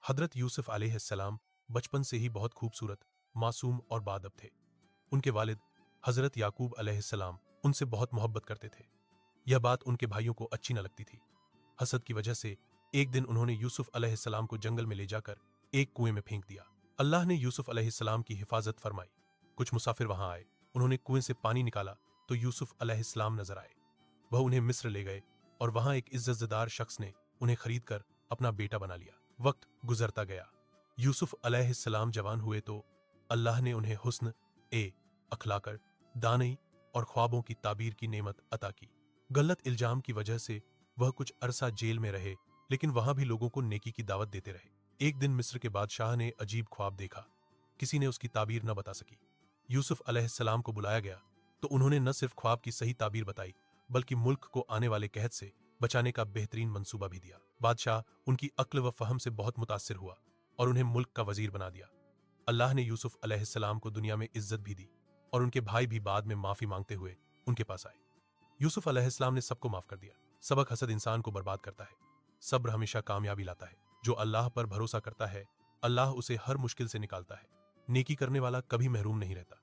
हजरत यूसुफ अलैहिस्सलाम बचपन से ही बहुत खूबसूरत, मासूम और बाअदब थे। उनके वालिद हजरत याकूब अलैहिस्सलाम उनसे बहुत मोहब्बत करते थे। यह बात उनके भाइयों को अच्छी न लगती थी। हसद की वजह से एक दिन उन्होंने यूसुफ अलैहिस्सलाम को जंगल में ले जाकर एक कुएं में फेंक दिया। अल्लाह ने यूसुफ अलैहिस्सलाम की हिफाजत फरमाई। कुछ मुसाफिर वहां आए, उन्होंने कुएं से पानी निकाला तो यूसुफ अलैहिस्सलाम नजर आए। वह उन्हें मिस्र ले गए और वहां एक इज्जतदार शख्स ने उन्हें खरीद कर अपना बेटा बना लिया। वक्त गुजरता गया, यूसुफ अलैहिस्सलाम जवान हुए तो अल्लाह ने उन्हें हुस्न अखलाकर, दानई और ख्वाबों की ताबीर की नेमत अता की। गलत इल्जाम की वजह से वह कुछ अरसा जेल में रहे, लेकिन वहां भी लोगों को नेकी की दावत देते रहे। एक दिन मिस्र के बादशाह ने अजीब ख्वाब देखा। किसी ने उसकी ताबीर न बता सकी। यूसुफ अलैहिस्सलाम को बुलाया गया तो उन्होंने न सिर्फ ख्वाब की सही ताबीर बताई, बल्कि मुल्क को आने वाले कहत से बचाने का बेहतरीन मंसूबा भी दिया। बादशाह उनकी अक्ल व फहम से बहुत मुतासिर हुआ और उन्हें मुल्क का वजीर बना दिया। अल्लाह ने यूसुफ अलैहिस्सलाम को दुनिया में इज्जत भी दी और उनके भाई भी बाद में माफी मांगते हुए उनके पास आए। यूसुफ अलैहिस्सलाम ने सबको माफ कर दिया। सबक: हसद इंसान को बर्बाद करता है, सब्र हमेशा कामयाबी लाता है। जो अल्लाह पर भरोसा करता है, अल्लाह उसे हर मुश्किल से निकालता है। नेकी करने वाला कभी महरूम नहीं रहता।